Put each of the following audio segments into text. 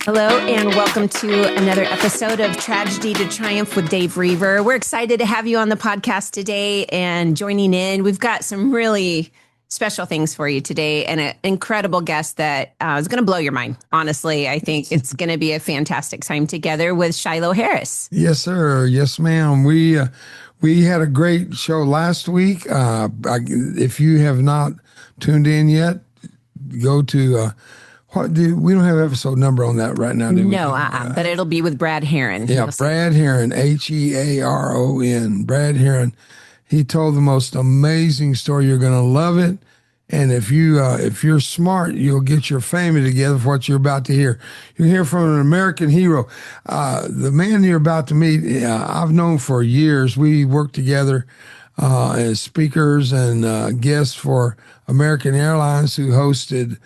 Hello, and welcome to another episode of Tragedy to Triumph with Dave Roever. We're excited to have you on the podcast today and joining in. We've got some really special things for you today and an incredible guest that is going to blow your mind. Honestly, I think it's going to be a fantastic time together with Shiloh Harris. Yes, sir. Yes, ma'am. We had a great show last week. If you have not tuned in yet, go to we don't have episode number on that right now, do we? No, but it'll be with Brad Heron. Yeah, Brad Heron, Hearon. Brad Heron. He told the most amazing story. You're going to love it. And if you're smart, you'll get your family together for what you're about to hear. You'll hear from an American hero. The man you're about to meet, I've known for years. We worked together as speakers and guests for American Airlines, who hosted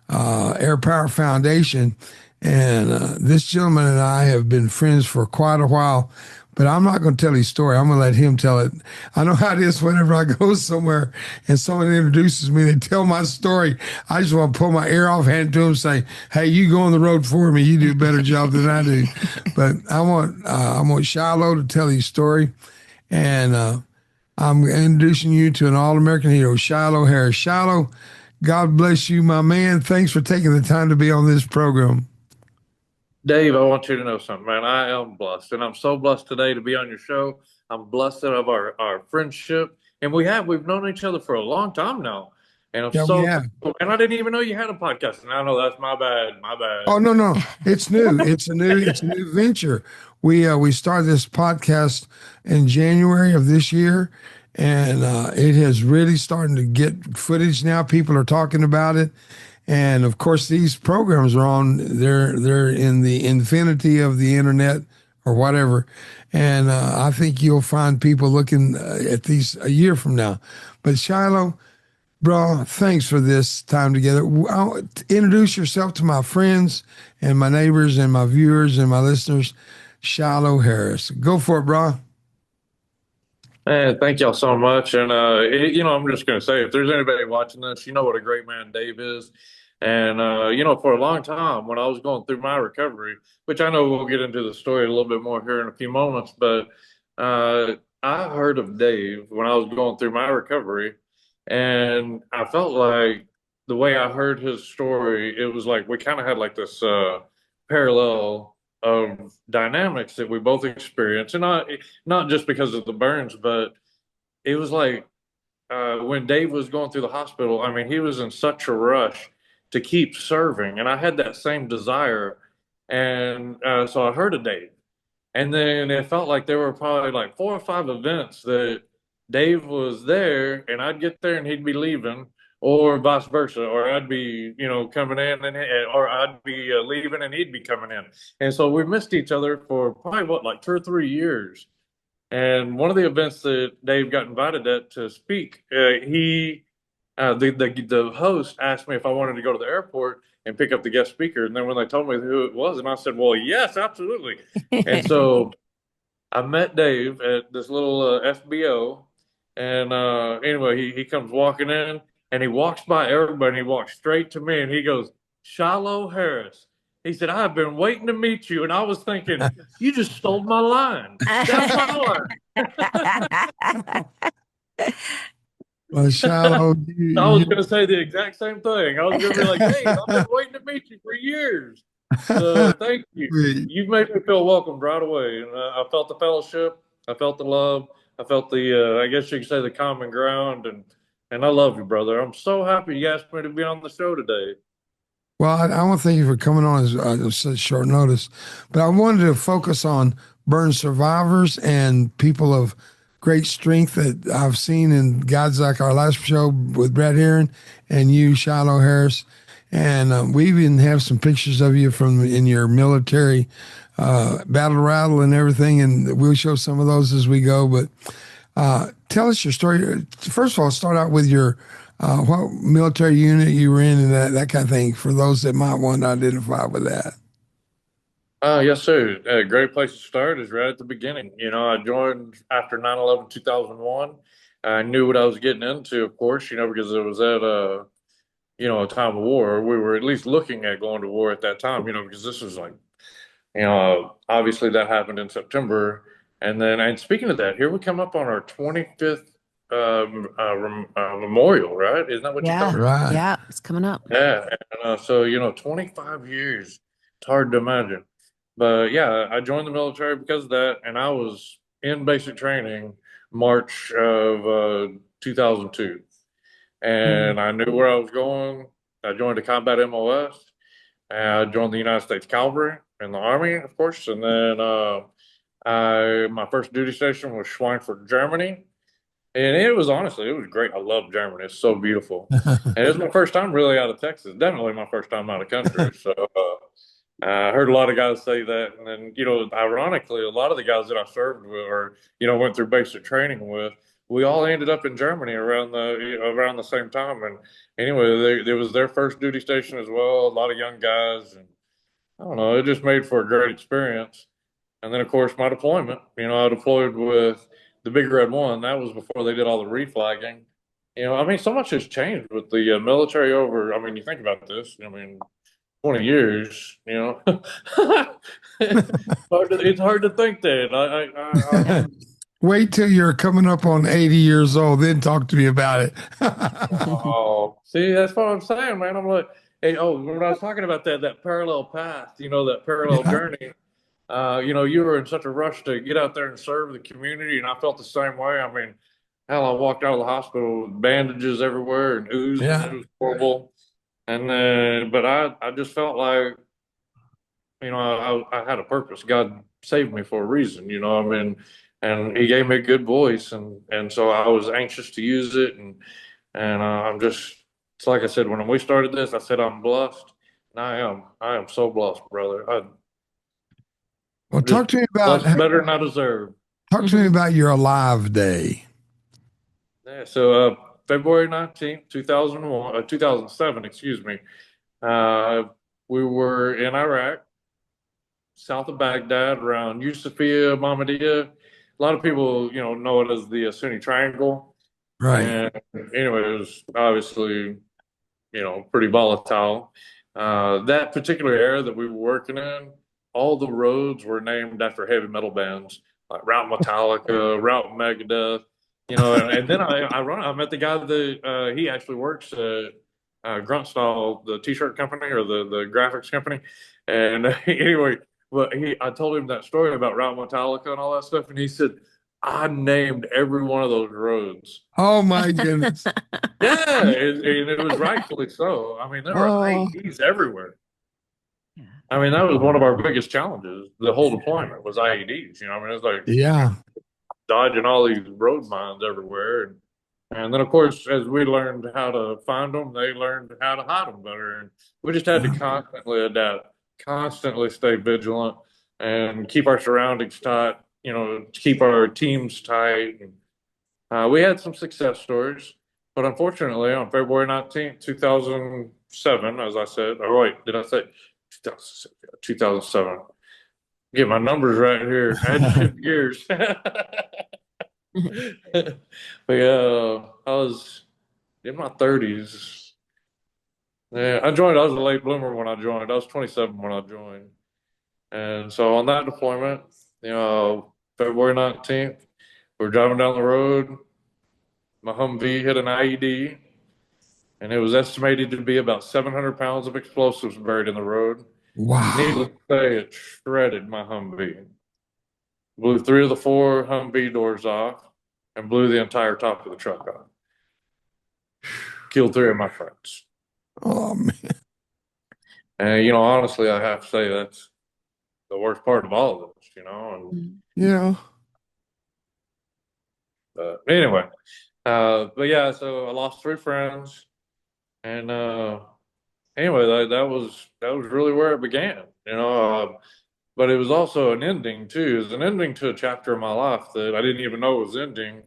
Air Power Foundation. And this gentleman and I have been friends for quite a while. But I'm not going to tell his story. I'm going to let him tell it. I know how it is whenever I go somewhere and someone introduces me, they tell my story. I just want to pull my ear off, hand it to him, say, hey, you go on the road for me. You do a better job than I do. But I want Shiloh to tell his story. And I'm introducing you to an all-American hero, Shiloh Harris. Shiloh, God bless you, my man. Thanks for taking the time to be on this program. Dave, I want you to know something, man. I am blessed, and I'm so blessed today to be on your show. I'm blessed of our friendship, and we've known each other for a long time now. And and I didn't even know you had a podcast. And I know that's my bad. Oh, no, it's new. It's a new venture. We started this podcast in January of this year, and it has really starting to get footage now. People are talking about it. And of course, these programs are they're in the infinity of the internet or whatever. And I think you'll find people looking at these a year from now. But Shiloh, bro, thanks for this time together. Introduce yourself to my friends and my neighbors and my viewers and my listeners. Shiloh Harris. Go for it, bro. Man, thank y'all so much. And, I'm just going to say, if there's anybody watching this, you know what a great man Dave is. And, for a long time when I was going through my recovery, which I know we'll get into the story a little bit more here in a few moments, but I heard of Dave when I was going through my recovery. And I felt like the way I heard his story, it was like we kind of had like this parallel of dynamics that we both experienced. And not just because of the burns, but it was like when Dave was going through the hospital, I mean, he was in such a rush to keep serving. And I had that same desire. And so I heard of Dave. And then it felt like there were probably like 4 or 5 events that Dave was there and I'd get there and he'd be leaving, or vice versa, or I'd be, coming in or I'd be leaving and he'd be coming in. And so we missed each other for probably like 2 or 3 years. And one of the events that Dave got invited at to speak, the host asked me if I wanted to go to the airport and pick up the guest speaker. And then when they told me who it was, and I said, well, yes, absolutely. And so I met Dave at this little FBO. And anyway, he comes walking in and he walks by everybody and he walks straight to me and he goes, Shiloh Harris. He said, I've been waiting to meet you. And I was thinking, you just stole my line. That's my line. Well, Shiloh, I was going to say the exact same thing. I was going to be like, hey, I've been waiting to meet you for years. So thank you. You've made me feel welcomed right away. And I felt the fellowship. I felt the love. I felt the, I guess you could say, the common ground. And I love you, brother. I'm so happy you asked me to be on the show today. Well, I want to thank you for coming on at such short notice. But I wanted to focus on burn survivors and people of great strength that I've seen in guys like our last show with Brad Heron and you, Shiloh Harris. And we even have some pictures of you in your military battle rattle and everything, and we'll show some of those as we go. But tell us your story. First of all, start out with your what military unit you were in and that kind of thing for those that might want to identify with that. Yes, sir. A great place to start is right at the beginning. I joined after 9/11, 2001. I knew what I was getting into, of course, because it was at a time of war. We were at least looking at going to war at that time, because this was like, obviously that happened in September. And speaking of that, here we come up on our 25th memorial, right? Isn't that what you Yeah. told me? Right. Yeah. It's coming up. Yeah. And so, 25 years. It's hard to imagine. But yeah, I joined the military because of that. And I was in basic training March of 2002. Mm. And I knew where I was going. I joined a combat MOS. And I joined the United States Cavalry and the Army, of course. And then my first duty station was Schweinfurt, Germany. And it was great. I love Germany. It's so beautiful. And it's my first time really out of Texas. Definitely my first time out of country. So I heard a lot of guys say that. And then, ironically, a lot of the guys that I served with or, went through basic training with, we all ended up in Germany around the same time. And anyway, it was their first duty station as well. A lot of young guys. And I don't know, it just made for a great experience. And then, of course, my deployment. I deployed with the Big Red One. That was before they did all the reflagging. I mean, so much has changed with the military over. I mean, you think about this. I mean, 20 years. It's hard to think that. Yeah. Wait till you're coming up on 80 years old, then talk to me about it. Oh, see, that's what I'm saying, man. I'm like, hey, oh, when I was talking about that parallel path, that parallel Yeah. journey. You were in such a rush to get out there and serve the community, and I felt the same way. I mean, hell, I walked out of the hospital with bandages everywhere and oozing. It Yeah. was horrible. And then, but I just felt like, I had a purpose. God saved me for a reason, I mean, and He gave me a good voice, and so I was anxious to use it, and I'm just, it's like I said when we started this, I said I'm blessed, and I am so blessed, brother. Well, I'm just talk to me about blessed better than I deserve. talk to me about your alive day. Yeah, so February 19th, 2001, 2007, excuse me. Uh, we were in Iraq, south of Baghdad, around Yusufia, Mahmadiyah. A lot of people, know it as the Sunni Triangle. Right. And anyway, it was obviously, pretty volatile. That particular area that we were working in, all the roads were named after heavy metal bands, like Route Metallica, Route Megadeth, and then I met the guy that he actually works at Grunt Style, the t-shirt company or the graphics company. And anyway, but I told him that story about Route Metallica and all that stuff, and he said, I named every one of those roads. Oh my goodness. Yeah, and it was rightfully so. I mean, there were Oh, IEDs everywhere. I mean, that was one of our biggest challenges. The whole deployment was IEDs. I mean, it's like yeah. dodging all these road mines everywhere. And then, of course, as we learned how to find them, they learned how to hide them better. And we just had to Yeah. constantly adapt, constantly stay vigilant, and keep our surroundings tight, keep our teams tight. And we had some success stories, but unfortunately, on February 19th, 2007, as I said, or wait, did I say 2007? Get my numbers right here. I had to shift gears. But yeah, I was in my 30s. Yeah, I joined. I was a late bloomer when I joined. I was 27 when I joined. And so on that deployment, February 19th, we were driving down the road. My Humvee hit an IED, and it was estimated to be about 700 pounds of explosives buried in the road. Needless Wow. to say, it shredded my Humvee. Blew three of the four Humvee doors off and blew the entire top of the truck off. Killed three of my friends. Oh man. And, honestly, I have to say that's the worst part of all of this, And Yeah. anyway, but yeah, so I lost three friends. And anyway, that was really where it began. But it was also an ending too. It was an ending to a chapter of my life that I didn't even know was ending.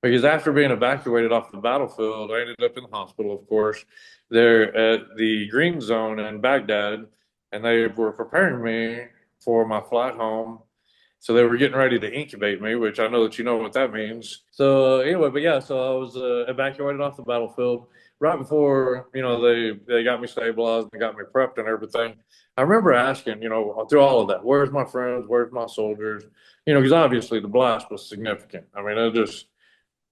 Because after being evacuated off the battlefield, I ended up in the hospital, of course, there at the Green Zone in Baghdad, and they were preparing me for my flight home. So they were getting ready to incubate me, which I know that you know what that means. So anyway, but yeah, so I was evacuated off the battlefield right before, they got me stabilized and got me prepped and everything. I remember asking, through all of that, where's my friends? Where's my soldiers? Because obviously the blast was significant. I mean, it just,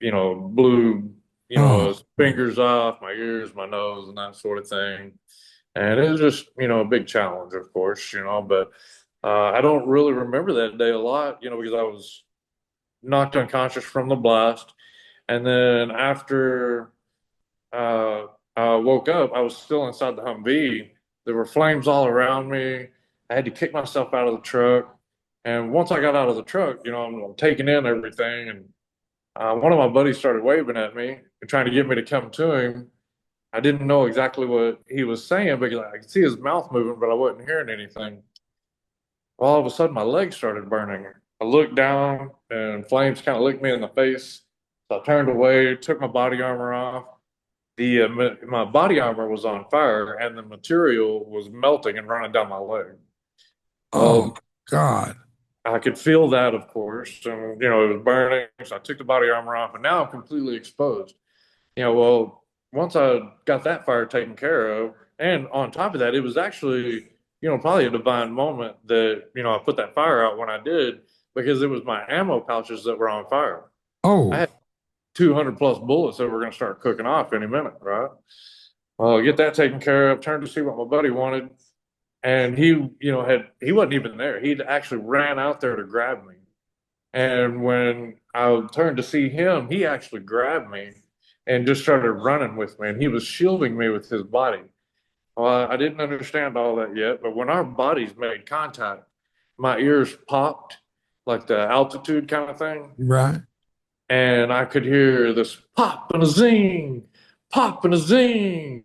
blew, Oh, fingers off, my ears, my nose, and that sort of thing. And it was just, a big challenge, of course, but I don't really remember that day a lot, because I was knocked unconscious from the blast. And then after I woke up, I was still inside the Humvee. There were flames all around me. I had to kick myself out of the truck. And once I got out of the truck, I'm taking in everything. And one of my buddies started waving at me and trying to get me to come to him. I didn't know exactly what he was saying because I could see his mouth moving, but I wasn't hearing anything. All of a sudden, my legs started burning. I looked down and flames kind of licked me in the face. So I turned away, took my body armor off. My body armor was on fire and the material was melting and running down my leg. oh Well, God. I could feel that, of course, and it was burning. So I took the body armor off, and now I'm completely exposed. Well, once I got that fire taken care of, and on top of that, it was actually, probably a divine moment that, I put that fire out when I did because it was my ammo pouches that were on fire. I Oh, had 200 plus bullets that were going to start cooking off any minute, right? Well, get that taken care of, turned to see what my buddy wanted. And he wasn't even there. He'd actually ran out there to grab me. And when I turned to see him, he actually grabbed me and just started running with me. And he was shielding me with his body. Well, I didn't understand all that yet, but when our bodies made contact, my ears popped like the altitude kind of thing. right. And I could hear this pop and a zing, pop and a zing.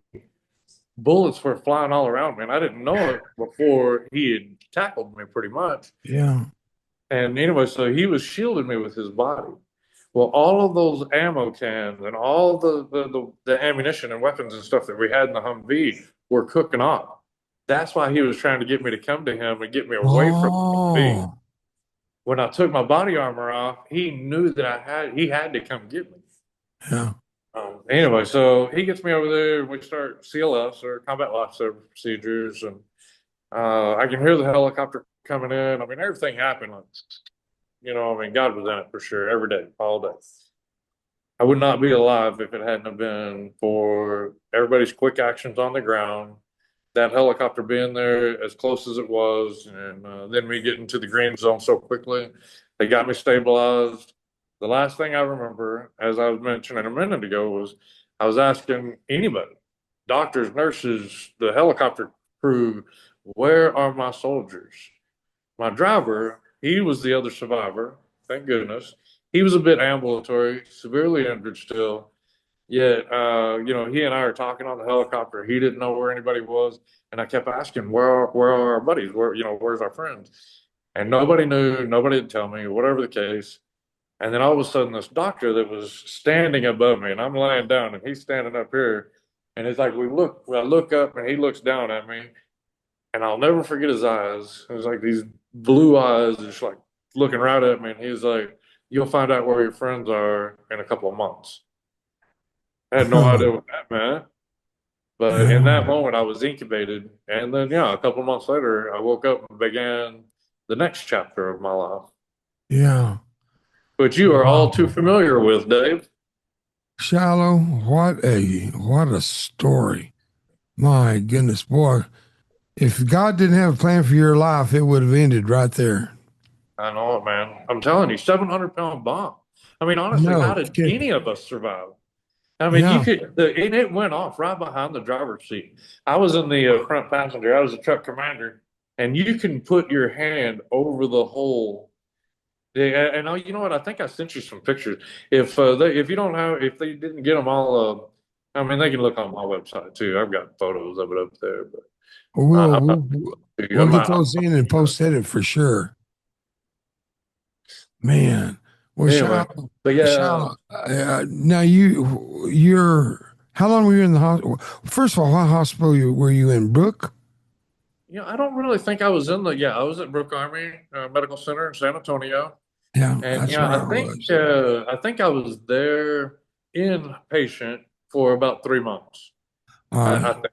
Bullets were flying all around me, and I didn't know it before he had tackled me pretty much. Yeah. And anyway, so he was shielding me with his body. Well, all of those ammo cans and all the ammunition and weapons and stuff that we had in the Humvee were cooking off. That's why he was trying to get me to come to him and get me away from the Humvee. Oh, When I took my body armor off, he knew that he had to come get me. yeah. Anyway, so he gets me over there and we start CLS or combat life service procedures, and I can hear the helicopter coming in. I mean, everything happened like, God was in it for sure every day, all day. I would not be alive if it hadn't have been for everybody's quick actions on the ground, that helicopter being there as close as it was, and then me getting to the green zone so quickly. They got me stabilized. The last thing I remember, as I was mentioning a minute ago, was I was asking anybody, doctors, nurses, the helicopter crew, where are my soldiers? My driver, he was the other survivor, thank goodness. He was a bit ambulatory, severely injured still. Yet, he and I are talking on the helicopter. He didn't know where anybody was, and I kept asking, where are our buddies? Where's our friends? And nobody knew. Nobody would tell me. Whatever the case. And then all of a sudden, this doctor that was standing above me, and I'm lying down, and he's standing up here, and it's like I look up, and he looks down at me, and I'll never forget his eyes. It was like these blue eyes, just like looking right at me, and he's like, "You'll find out where your friends are in a couple of months." I had no idea what that meant. But in that Yeah. moment, I was incubated. And then, yeah, a couple of months later, I woke up and began the next chapter of my life, Yeah. which you are all too Wow. familiar with, Dave. Shiloh, what a story. My goodness, boy. If God didn't have a plan for your life, it would have ended right there. I know it, man. I'm telling you, 700-pound bomb. I mean, honestly, how No did any kidding. of us survive? I mean, Yeah. and it went off right behind the driver's seat. I was in the front passenger, I was the truck commander, and you can put your hand over the hole. Yeah, and you know what? I think I sent you some pictures. If you don't have, if they didn't get them all, I mean, they can look on my website too. I've got photos of it up there, but We'll, I'm not. we'll, I we'll get might. those in and post edit for sure. Man. Well, Anyway, but yeah, Shiloh, now you're, how long were you in the hospital? First of all, what hospital were you in? Brook? I don't really think I was I was at Brooke Army Medical Center in San Antonio. Yeah, And that's where I was. I think I was there inpatient for about 3 months. All I right. think,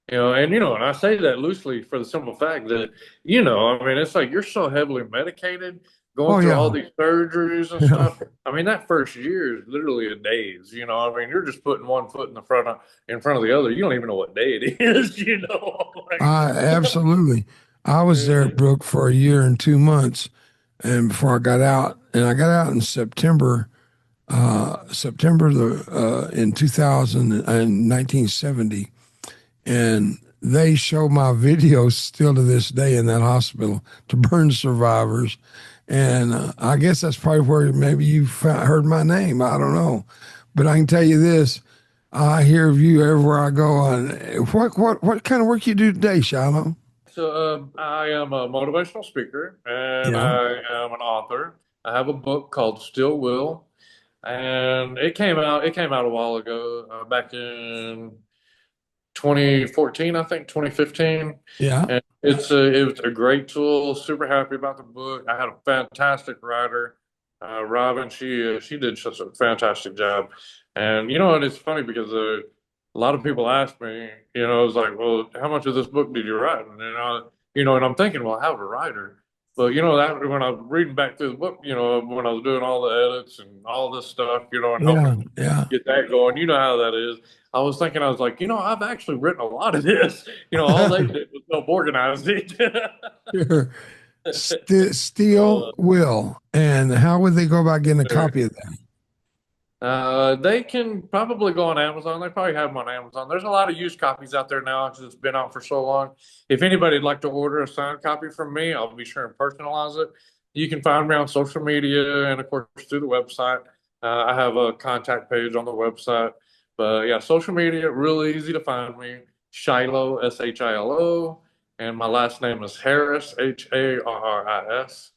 and I say that loosely for the simple fact that, I mean, it's like you're so heavily medicated, going Oh through all yeah. these surgeries and Yeah. stuff. I mean, that first year is literally a daze. I mean, you're just putting one foot in front of the other. You don't even know what day it is. Absolutely. I was there at Brook for a year and 2 months, and before I got out, and I got out in September in 2000 and 1970, and they show my videos still to this day in that hospital to burn survivors. And I guess that's probably where maybe you heard my name. I don't know, but I can tell you this: I hear of you everywhere I go. And what kind of work you do today, Shiloh? So I am a motivational speaker and Yeah, I am an author. I have a book called Still Will, and it came out a while ago, back in 2014, I think 2015. yeah, And it was a great tool. Super happy about the book. I had a fantastic writer, Robin. She did such a fantastic job. And it's funny because a lot of people ask me, it's like, well, how much of this book did you write? And I'm thinking, well, I have a writer. But that when I was reading back through the book, when I was doing all the edits and all this stuff, and yeah, helping yeah. get that going, you know how that is. I was thinking, I was like, I've actually written a lot of this. All they did was help organize it. Sure. Steel uh, will. And how would they go about getting a copy of that? they can probably go on Amazon. They probably have them on Amazon. There's a lot of used copies out there now because it's been out for so long. If anybody'd like to order a signed copy from me, I'll be sure and personalize it. You can find me on social media and, of course, through the website. I have a contact page on the website. But yeah, social media, really easy to find me. Shilo, Shilo. And my last name is Harris, Harris.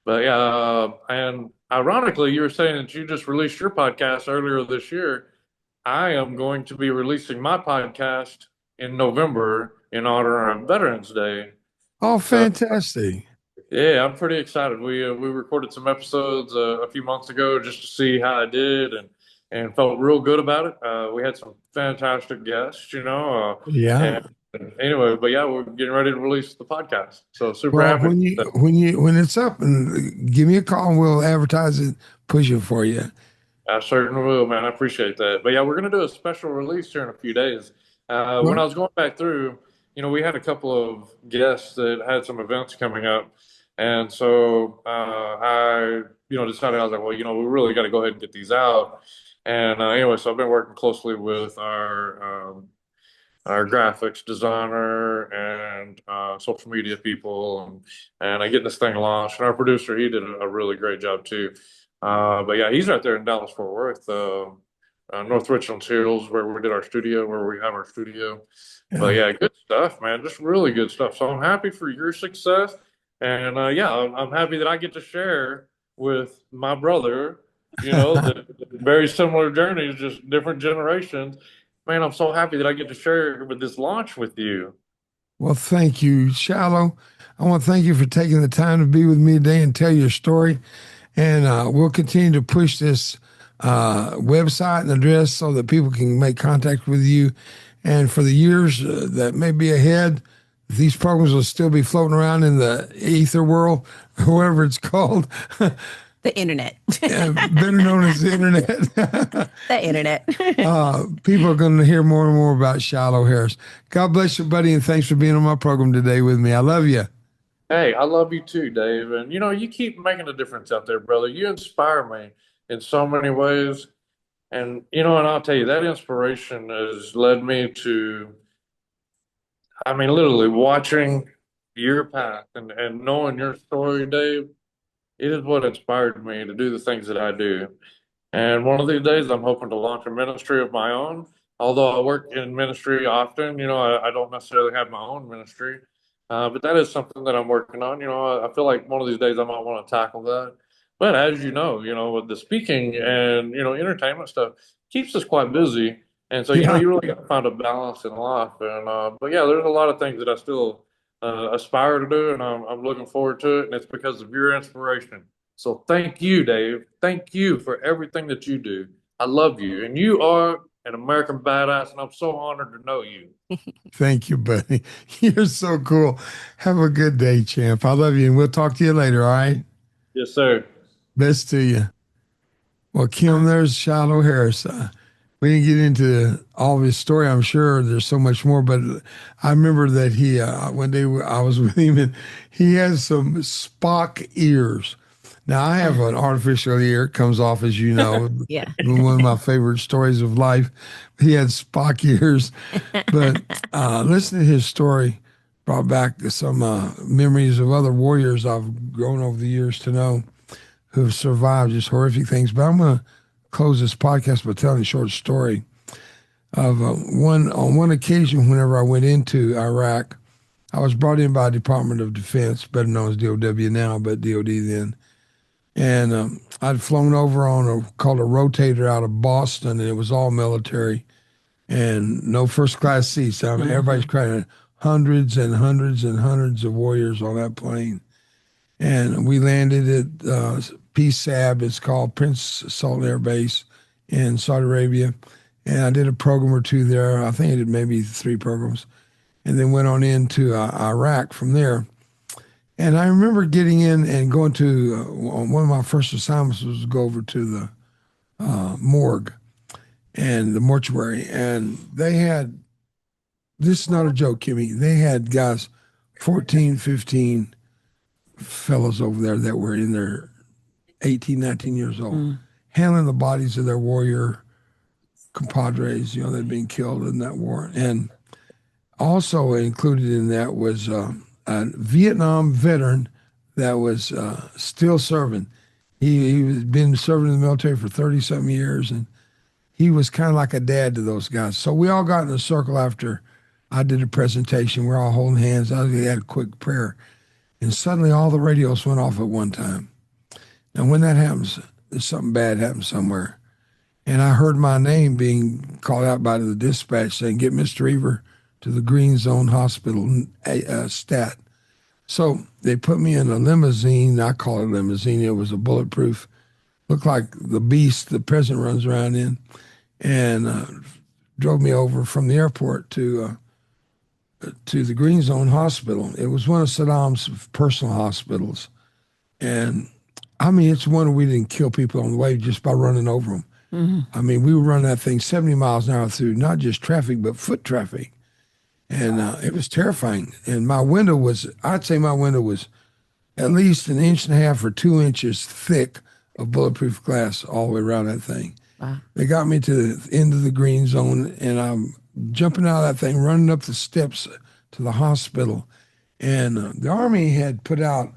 But yeah, and ironically, you were saying that you just released your podcast earlier this year. I am going to be releasing my podcast in November in honor of Veterans Day. Oh, So fantastic. yeah, I'm pretty excited. We recorded some episodes a few months ago just to see how I did and felt real good about it. We had some fantastic guests, Yeah. and anyway, but yeah, we're getting ready to release the podcast. So super Well, happy. when it's up, and give me a call and we'll advertise it, push it for you. I certainly will, man. I appreciate that. But yeah, we're going to do a special release here in a few days. When Well, I was going back through, we had a couple of guests that had some events coming up. And so decided, I was like, well, we really got to go ahead and get these out. And anyway, so I've been working closely with our graphics designer and social media people, and I getting this thing launched. And our producer, he did a really great job too. But yeah, he's right there in Dallas Fort Worth, North Richland Hills, where we did our studio, where we have our studio. But yeah. yeah, good stuff, man. Just really good stuff. So I'm happy for your success, and yeah, I'm happy that I get to share with my brother. The very similar journeys, just different generations. Man, I'm so happy that I get to share with this launch with you. Well, thank you, Shallow. I want to thank you for taking the time to be with me today and tell your story. And we'll continue to push this website and address so that people can make contact with you. And for the years that may be ahead, these programs will still be floating around in the ether world, whoever it's called, The internet. better known as the internet. The internet. People are going to hear more and more about Shiloh Harris. God bless you, buddy, and thanks for being on my program today with me. I love you. Hey, I love you too, Dave. And you keep making a difference out there, brother. You inspire me in so many ways. And I'll tell you, that inspiration has led me to, I mean, literally watching your path and knowing your story, Dave. It is what inspired me to do the things that I do. And one of these days, I'm hoping to launch a ministry of my own. Although I work in ministry often, I don't necessarily have my own ministry. But that is something that I'm working on. I feel like one of these days I might want to tackle that. But as with the speaking and, entertainment stuff keeps us quite busy. And so, Yeah. you really got to find a balance in life. But yeah, there's a lot of things that I still aspire to do, and I'm looking forward to it. And it's because of your inspiration. So thank you, Dave. Thank you for everything that you do. I love you, and you are an American badass, and I'm so honored to know you. Thank you, buddy. You're so cool. Have a good day, champ. I love you, and we'll talk to you later, all right? Yes, sir. Best to you. Well, Kim, there's Shiloh Harris. We didn't get into all of his story. I'm sure there's so much more, but I remember that he one day I was with him, and he has some Spock ears. Now I have an artificial ear. It comes off, as you know. Yeah. One of my favorite stories of life. He had Spock ears, but listening to his story brought back some memories of other warriors I've grown over the years to know who've survived just horrific things. But I'm going to close this podcast by telling a short story of on one occasion whenever I went into Iraq. I was brought in by Department of Defense, better known as DOW now, but DOD then. And I'd flown over on called a rotator out of Boston, and it was all military and no first class seats. I mean, everybody's crying. Hundreds and hundreds and hundreds of warriors on that plane. And we landed at PSAB, it's called Prince Sultan Air Base in Saudi Arabia. And I did a program or two there. I think I did maybe 3 programs. And then went on into Iraq from there. And I remember getting in and going to, one of my first assignments was to go over to the morgue and the mortuary. And they had, this is not a joke, Kimmy, they had guys, 14, 15 fellows over there that were in their 18, 19 years old, handling the bodies of their warrior compadres, you know, they'd been killed in that war. And also included in that was a Vietnam veteran that was still serving. He had been serving in the military for 30-something years, and he was kind of like a dad to those guys. So we all got in a circle after I did a presentation. We're all holding hands. I had a quick prayer. And suddenly all the radios went off at one time. And when that happens, something bad happens somewhere. And I heard my name being called out by the dispatch saying, get Mr. Roever to the Green Zone Hospital, stat. So they put me in a limousine. I call it a limousine. It was a bulletproof, looked like the beast the president runs around in, and drove me over from the airport to the Green Zone Hospital. It was one of Saddam's personal hospitals. And I mean, it's one we didn't kill people on the way just by running over them. I mean, we were running that thing 70 miles an hour through not just traffic, but foot traffic. And it was terrifying. And my window was, I'd say my window was at least 1.5 inches or 2 inches thick of bulletproof glass all the way around that thing. Wow. They got me to the end of the Green Zone, and I'm jumping out of that thing, running up the steps to the hospital. And the Army had put out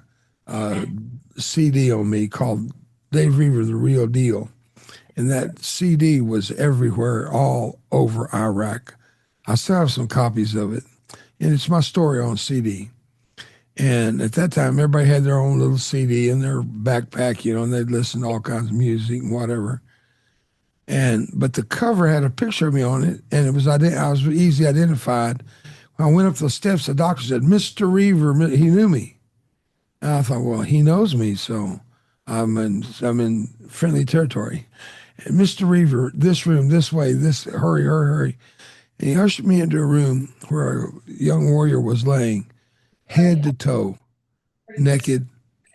a CD on me called Dave Roever, The Real Deal. And that CD was everywhere, all over Iraq. I still have some copies of it. And it's my story on CD. And at that time, everybody had their own little CD in their backpack, you know, and they'd listen to all kinds of music and whatever. But the cover had a picture of me on it, and it was I was easily identified. When I went up the steps, the doctor said, Mr. Roever, he knew me. And I thought, well, he knows me, so I'm in friendly territory. And Mr. Roever, this room, this way, this, hurry, hurry, hurry. And he ushered me into a room where a young warrior was laying, head to toe, naked,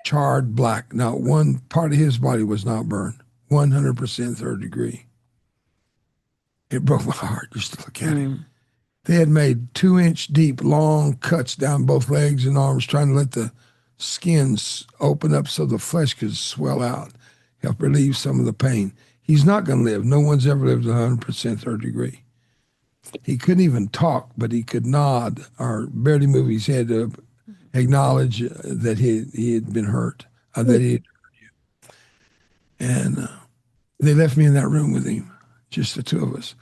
charred black. Not one part of his body was not burned. 100% third degree. It broke my heart just to look at him. They had made 2-inch deep, long cuts down both legs and arms, trying to let the skins open up so the flesh could swell out, help relieve some of the pain. He's not going to live. No one's ever lived 100% third degree. He couldn't even talk, but he could nod or barely move his head to acknowledge that he had been hurt, that he had hurt you. And they left me in that room with him, just the two of us.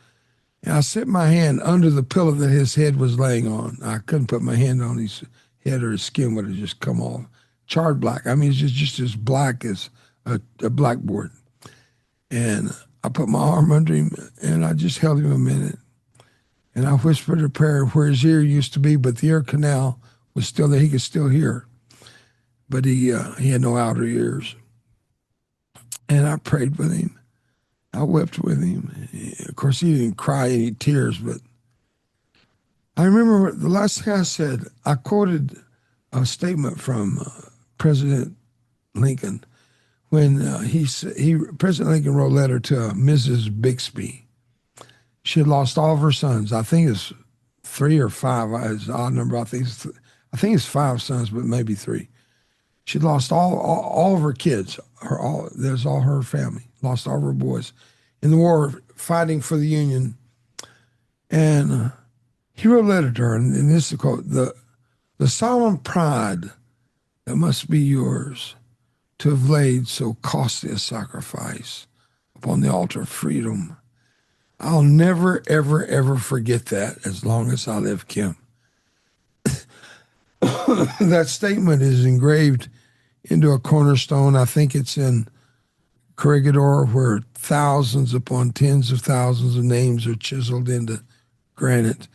And I set my hand under the pillow that his head was laying on. I couldn't put my hand on his head or his skin would have just come off. Charred black. I mean, it's just as black as a blackboard. And I put my arm under him, and I just held him a minute. And I whispered a prayer where his ear used to be, but the ear canal was still there. He could still hear, but he had no outer ears. And I prayed with him. I wept with him. Of course, he didn't cry any tears, but I remember the last thing I said, I quoted a statement from President Lincoln when President Lincoln wrote a letter to Mrs. Bixby. She had lost all of her sons. I think it's 3 or 5. It's an odd number. I think it's 5 sons, but maybe 3. She'd lost all of her kids. There's all her family. Lost all of her boys in the war fighting for the Union. And he wrote a letter to her, and this is the quote: the solemn pride that must be yours to have laid so costly a sacrifice upon the altar of freedom. I'll never, ever, ever forget that as long as I live, Kim. That statement is engraved into a cornerstone. I think it's in Corregidor, where thousands upon tens of thousands of names are chiseled into granite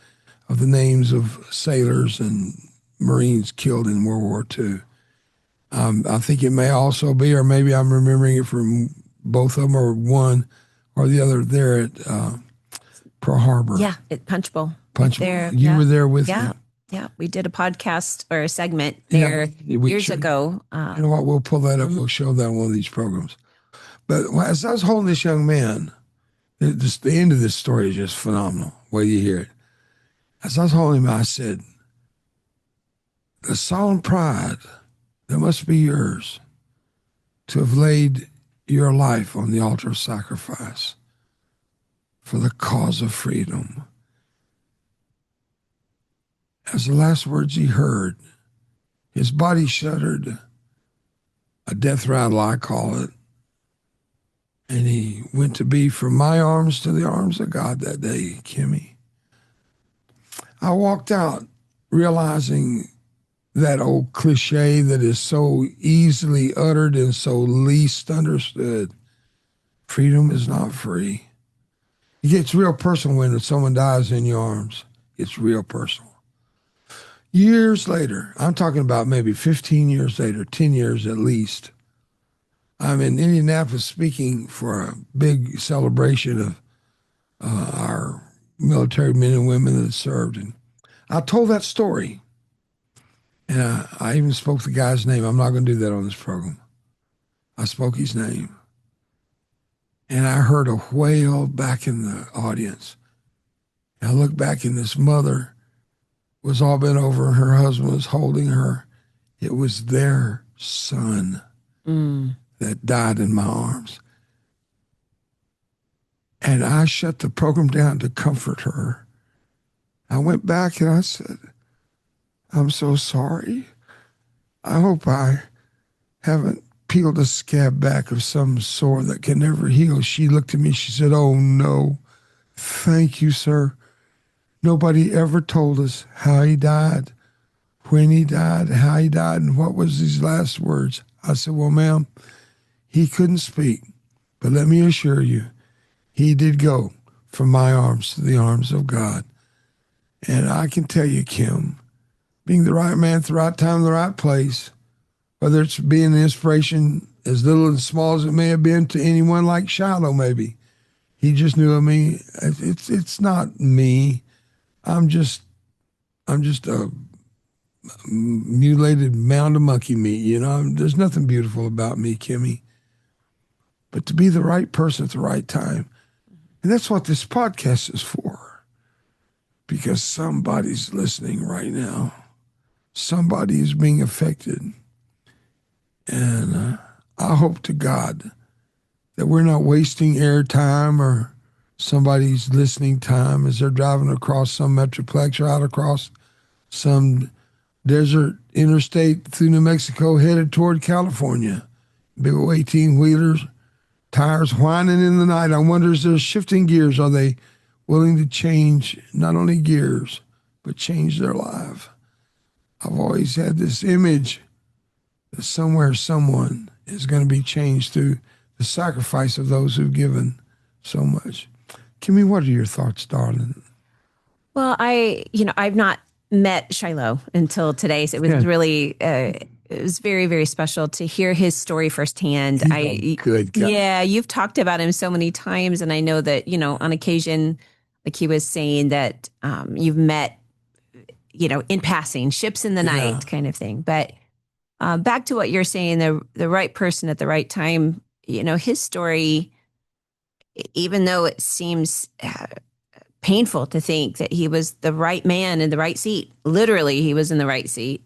of the names of sailors and Marines killed in World War II. I think it may also be, or maybe I'm remembering it from both of them, or one or the other, there at Pearl Harbor. Yeah, at Punch Bowl. Punch Bowl. There, You were there with me. Yeah, we did a podcast or a segment there years ago. You know what? We'll pull that up. We'll show that on one of these programs. But as I was holding this young man, the end of this story is just phenomenal. Wait till you hear it. As I was holding him, I said, the solemn pride that must be yours to have laid your life on the altar of sacrifice for the cause of freedom. As the last words he heard, his body shuddered, a death rattle, I call it, and he went to be from my arms to the arms of God that day, Kimmy. I walked out realizing that old cliche that is so easily uttered and so least understood. Freedom is not free. It gets real personal when someone dies in your arms. It's real personal. Years later, I'm talking about maybe 15 years later, 10 years at least, I'm in Indianapolis speaking for a big celebration of our military men and women that served. And I told that story. And I even spoke the guy's name. I'm not going to do that on this program. I spoke his name. And I heard a wail back in the audience. And I looked back, and this mother was all bent over, and her husband was holding her. It was their son that died in my arms. And I shut the program down to comfort her. I went back and I said, I'm so sorry. I hope I haven't peeled a scab back of some sore that can never heal. She looked at me, she said, oh no, thank you, sir. Nobody ever told us how he died, when he died, how he died, and what was his last words. I said, well, ma'am, he couldn't speak, but let me assure you, he did go from my arms to the arms of God. And I can tell you, Kim, being the right man at the right time, the right place, whether it's being an inspiration as little and small as it may have been to anyone like Shilo, maybe. He just knew of me. It's not me. I'm just a mutilated mound of monkey meat, you know. There's nothing beautiful about me, Kimmy. But to be the right person at the right time. And that's what this podcast is for. Because somebody's listening right now. Somebody is being affected. And I hope to God that we're not wasting airtime or somebody's listening time as they're driving across some metroplex or out across some desert interstate through New Mexico headed toward California. Big old 18-wheelers, tires whining in the night. I wonder, as they're shifting gears, are they willing to change not only gears, but change their life? I've always had this image that somewhere someone is going to be changed through the sacrifice of those who've given so much. Kimmy, what are your thoughts, darling? Well, I've not met Shiloh until today. So it was really, it was very, very special to hear his story firsthand. Good guy. Yeah, you've talked about him so many times. And I know that, on occasion, like he was saying that you've met, in passing, ships in the night kind of thing. But back to what you're saying, the right person at the right time, his story, even though it seems painful to think that he was the right man in the right seat, literally he was in the right seat,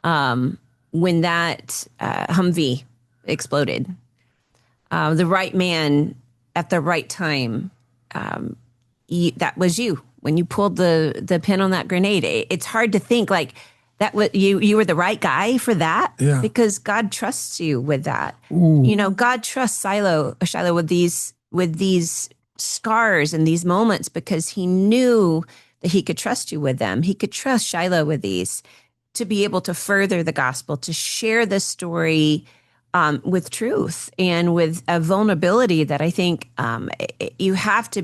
when that Humvee exploded, the right man at the right time, that was you. When you pulled the pin on that grenade, it's hard to think like that. You were the right guy for that, because God trusts you with that. Ooh. God trusts Shiloh with these scars and these moments because He knew that He could trust you with them. He could trust Shiloh with these to be able to further the gospel, to share the story with truth and with a vulnerability that I think you have to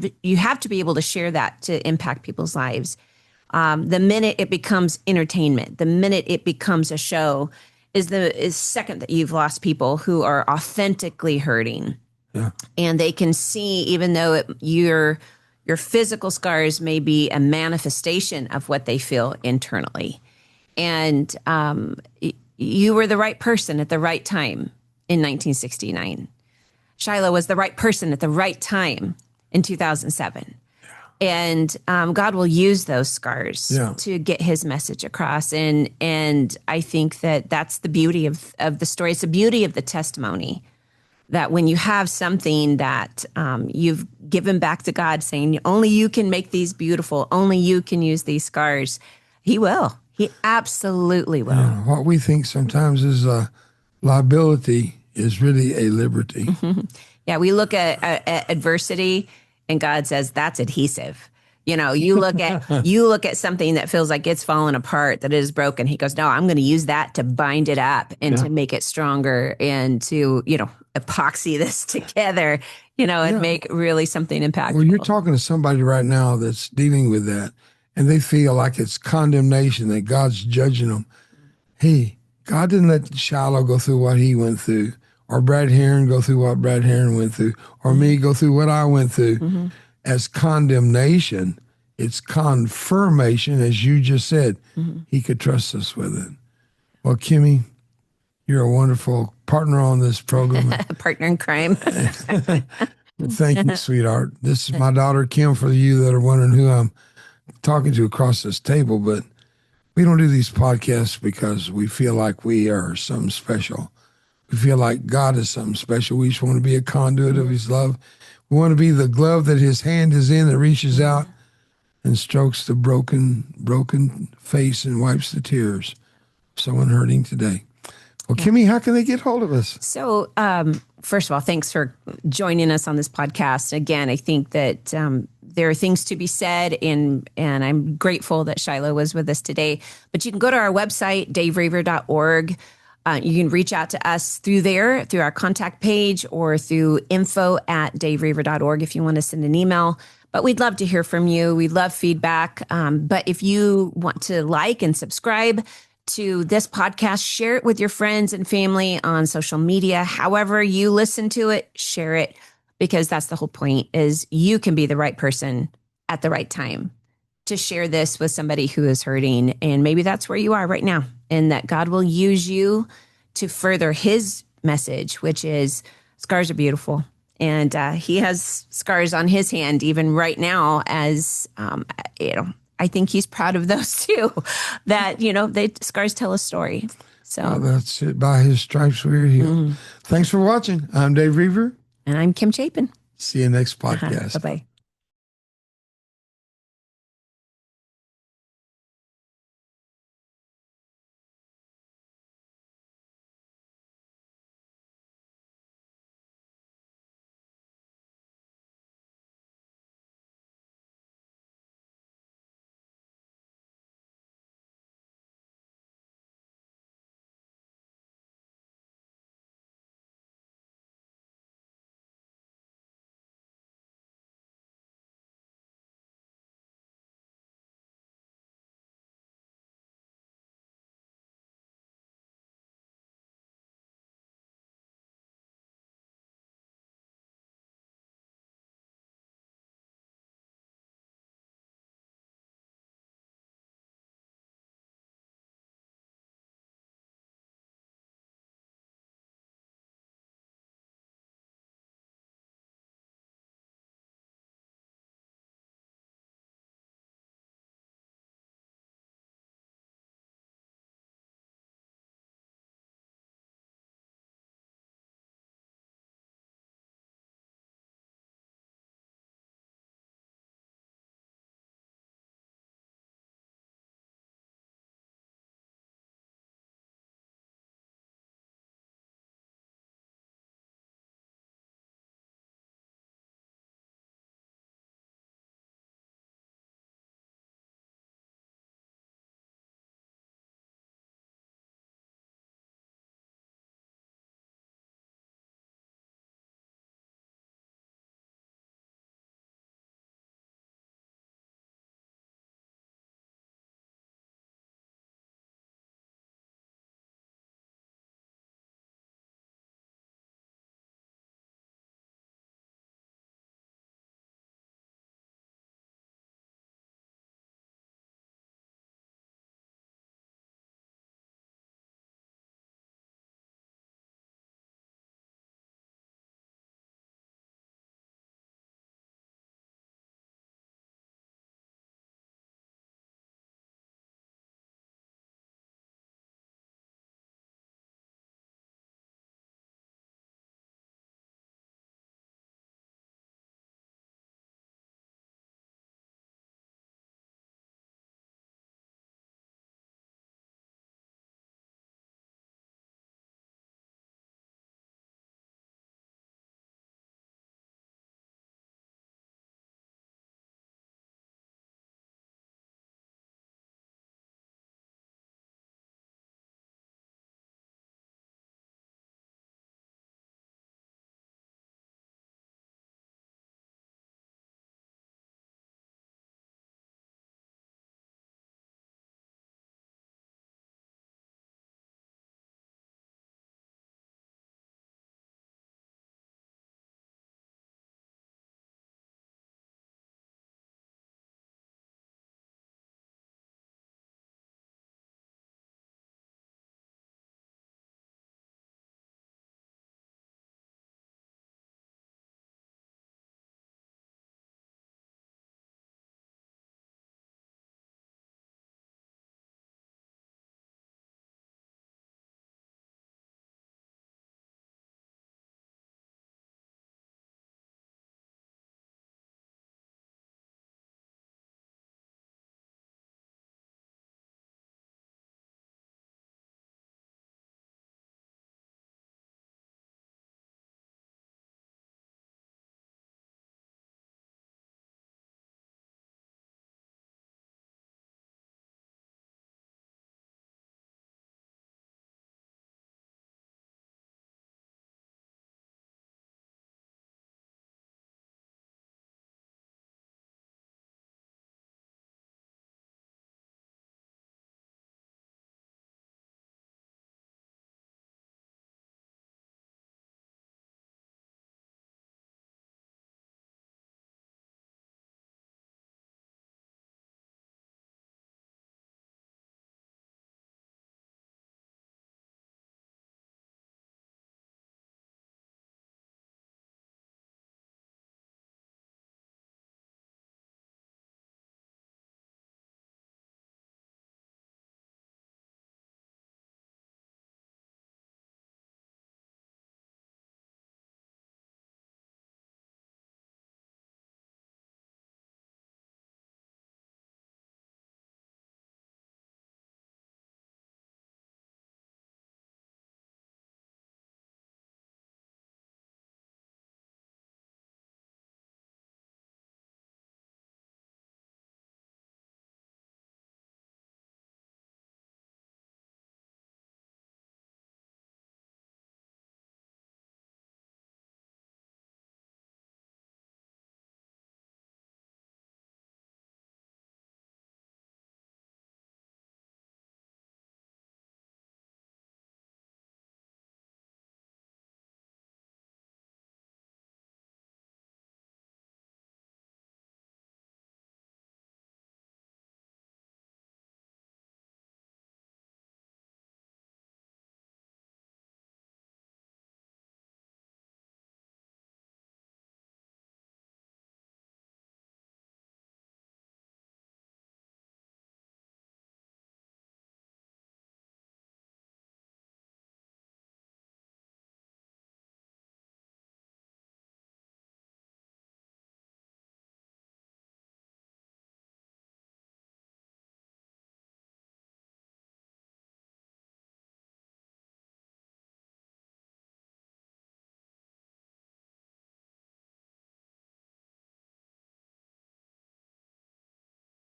be able to share that to impact people's lives. The minute it becomes entertainment, the minute it becomes a show, is second that you've lost people who are authentically hurting, and they can see, even though your physical scars may be a manifestation of what they feel internally, and you were the right person at the right time. In 1969, Shiloh was the right person at the right time in 2007. And God will use those scars to get His message across. And I think that that's the beauty of the story. It's the beauty of the testimony, that when you have something that you've given back to God, saying, only you can make these beautiful, only you can use these scars, He will. He absolutely will. What we think sometimes is liability is really a liberty. Yeah, we look at adversity, and God says that's adhesive. You look at something that feels like it's falling apart, that it is broken. He goes, no, I'm going to use that to bind it up and to make it stronger, and to epoxy this together, and make really something impactful. Well, you're talking to somebody right now that's dealing with that, and they feel like it's condemnation, that God's judging them. Hey, God didn't let Shiloh go through what he went through, or Brad Heron go through what Brad Heron went through, or me go through what I went through as condemnation. It's confirmation, as you just said. He could trust us with it. Well, Kimmy, you're a wonderful partner on this program. Partner in crime. Thank you, sweetheart. This is my daughter, Kim, for you that are wondering who I'm talking to across this table. But we don't do these podcasts because we feel like we are something special. We feel like God is something special. We just want to be a conduit of His love. We want to be the glove that His hand is in, that reaches out and strokes the broken face and wipes the tears of someone hurting today. Well, Kimmy, how can they get hold of us? So, first of all, thanks for joining us on this podcast. Again, I think that there are things to be said, and I'm grateful that Shiloh was with us today. But you can go to our website, daveroever.org. You can reach out to us through there, through our contact page, or through info@daveroever.org if you want to send an email. But we'd love to hear from you. We love feedback. But if you want to like and subscribe to this podcast, share it with your friends and family on social media. However you listen to it, share it, because that's the whole point, is you can be the right person at the right time to share this with somebody who is hurting. And maybe that's where you are right now, and that God will use you to further His message, which is scars are beautiful. And He has scars on His hand even right now, as, I think He's proud of those too, that, scars tell a story. So that's it. By His stripes we are healed. Thanks for watching. I'm Dave Roever. And I'm Kim Chapin. See you next podcast. Bye-bye.